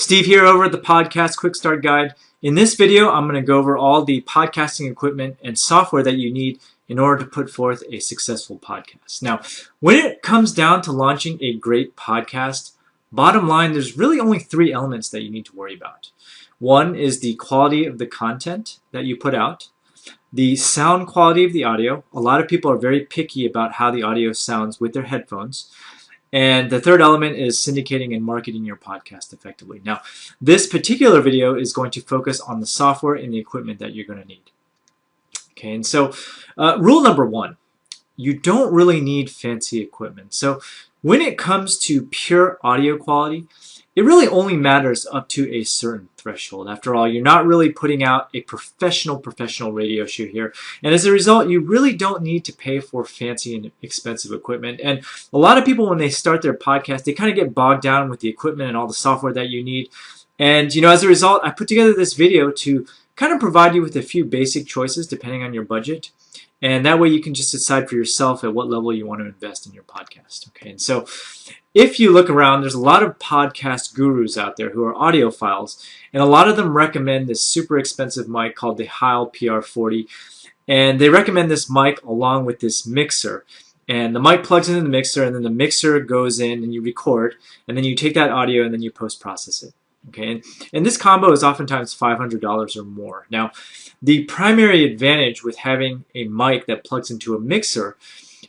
Steve here over at the Podcast Quick Start Guide. In this video, I'm going to go over all the podcasting equipment and software that you need in order to put forth a successful podcast. Now, when it comes down to launching a great podcast, bottom line, there's really only three elements that you need to worry about. One is the quality of the content that you put out, the sound quality of the audio. A lot of people are very picky about how the audio sounds with their headphones. And the third element is syndicating and marketing your podcast effectively. Now, this particular video is going to focus on the software and the equipment that you're going to need. Okay, and so rule number one, you don't really need fancy equipment. So when it comes to pure audio quality, it really only matters up to a certain threshold. After all, you're not really putting out a professional radio show here. And as a result, you really don't need to pay for fancy and expensive equipment. And a lot of people, when they start their podcast, they kind of get bogged down with the equipment and all the software that you need. And, as a result, I put together this video to kind of provide you with a few basic choices depending on your budget. And that way you can just decide for yourself at what level you want to invest in your podcast. Okay, and so if you look around, there's a lot of podcast gurus out there who are audiophiles, and a lot of them recommend this super expensive mic called the Heil PR40, and they recommend this mic along with this mixer. And the mic plugs into the mixer, and then the mixer goes in and you record, and then you take that audio and then you post-process it. Okay, and this combo is oftentimes $500 or more. Now, the primary advantage with having a mic that plugs into a mixer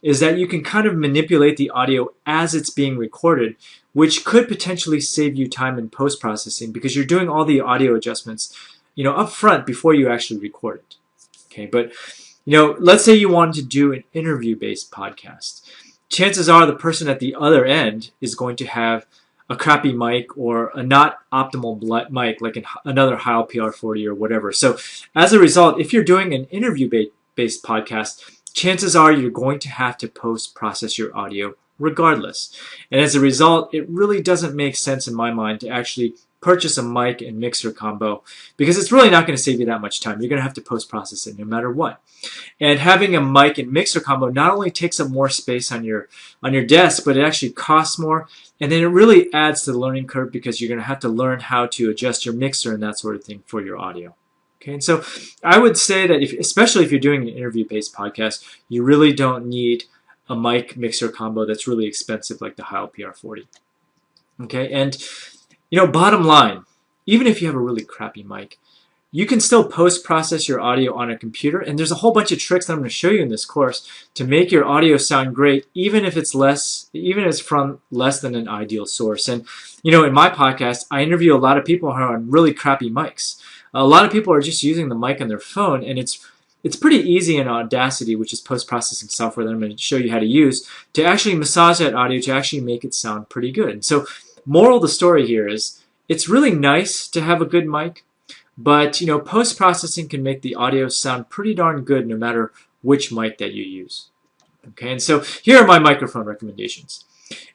is that you can kind of manipulate the audio as it's being recorded, which could potentially save you time in post-processing because you're doing all the audio adjustments, up front before you actually record it. Okay, but let's say you wanted to do an interview-based podcast. Chances are the person at the other end is going to have a crappy mic or a not optimal mic like another Heil PR40 or whatever. So as a result, if you're doing an interview-based podcast, chances are you're going to have to post-process your audio regardless. And as a result, it really doesn't make sense in my mind to actually purchase a mic and mixer combo because it's really not going to save you that much time. You're going to have to post-process it no matter what. And having a mic and mixer combo not only takes up more space on your desk, but it actually costs more. And then it really adds to the learning curve because you're going to have to learn how to adjust your mixer and that sort of thing for your audio. Okay, and so I would say that especially if you're doing an interview-based podcast, you really don't need a mic mixer combo that's really expensive like the Heil PR40. Okay, and bottom line, even if you have a really crappy mic, you can still post-process your audio on a computer, and there's a whole bunch of tricks that I'm going to show you in this course to make your audio sound great, even if it's from less than an ideal source. And in my podcast, I interview a lot of people who are on really crappy mics. A lot of people are just using the mic on their phone, and it's pretty easy in Audacity, which is post-processing software that I'm going to show you how to use, to actually massage that audio to actually make it sound pretty good. And so, moral of the story here is, it's really nice to have a good mic, but post-processing can make the audio sound pretty darn good no matter which mic that you use. Okay, and so here are my microphone recommendations.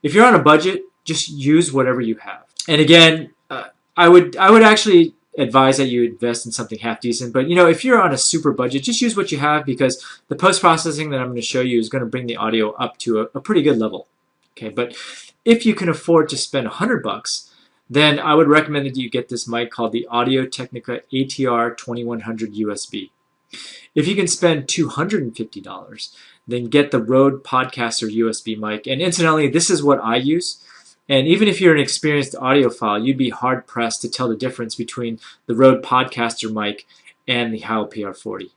If you're on a budget, just use whatever you have. And again, I would actually advise that you invest in something half decent, but if you're on a super budget, just use what you have because the post-processing that I'm going to show you is going to bring the audio up to a pretty good level. Okay, but if you can afford to spend $100, then I would recommend that you get this mic called the Audio-Technica ATR 2100 USB. If you can spend $250, then get the Rode Podcaster USB mic. And incidentally, this is what I use. And even if you're an experienced audiophile, you'd be hard-pressed to tell the difference between the Rode Podcaster mic and the Heil PR40.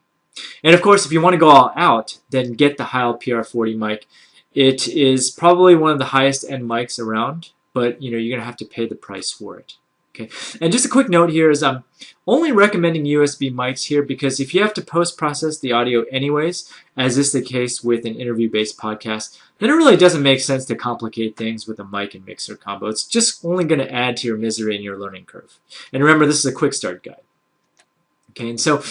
And of course, if you want to go all out, then get the Heil PR40 mic. It is probably one of the highest-end mics around, but you're going to have to pay the price for it. Okay. And just a quick note here is I'm only recommending USB mics here because if you have to post-process the audio anyways, as is the case with an interview-based podcast, then it really doesn't make sense to complicate things with a mic and mixer combo. It's just only going to add to your misery and your learning curve. And remember, this is a quick start guide. Okay, and so,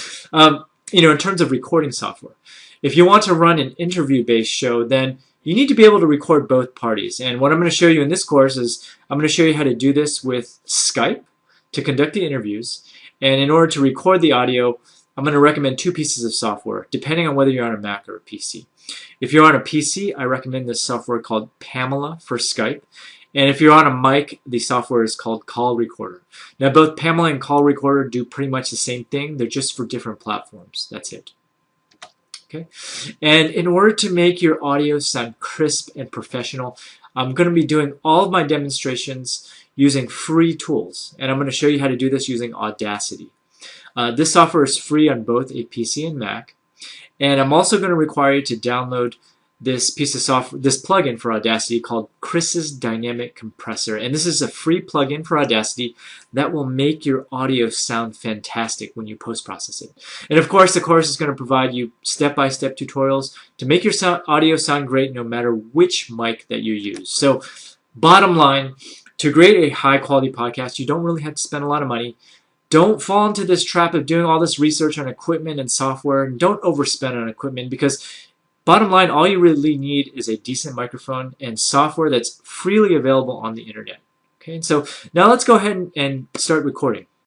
in terms of recording software, if you want to run an interview-based show, then you need to be able to record both parties. And what I'm going to show you in this course is I'm going to show you how to do this with Skype to conduct the interviews. And in order to record the audio, I'm going to recommend two pieces of software, depending on whether you're on a Mac or a PC. If you're on a PC, I recommend this software called Pamela for Skype. And if you're on a mic, the software is called Call Recorder. Now, both Pamela and Call Recorder do pretty much the same thing. They're just for different platforms. That's it. Okay. And in order to make your audio sound crisp and professional, I'm going to be doing all of my demonstrations using free tools. And I'm going to show you how to do this using Audacity. This software is free on both a PC and Mac. And I'm also going to require you to download this piece of software, this plugin for Audacity called Chris's Dynamic Compressor. And this is a free plugin for Audacity that will make your audio sound fantastic when you post-process it. And of course, the course is going to provide you step-by-step tutorials to make your audio sound great no matter which mic that you use. So, bottom line, to create a high-quality podcast, you don't really have to spend a lot of money. Don't fall into this trap of doing all this research on equipment and software, and don't overspend on equipment, because bottom line, all you really need is a decent microphone and software that's freely available on the internet. Okay, so now let's go ahead and start recording.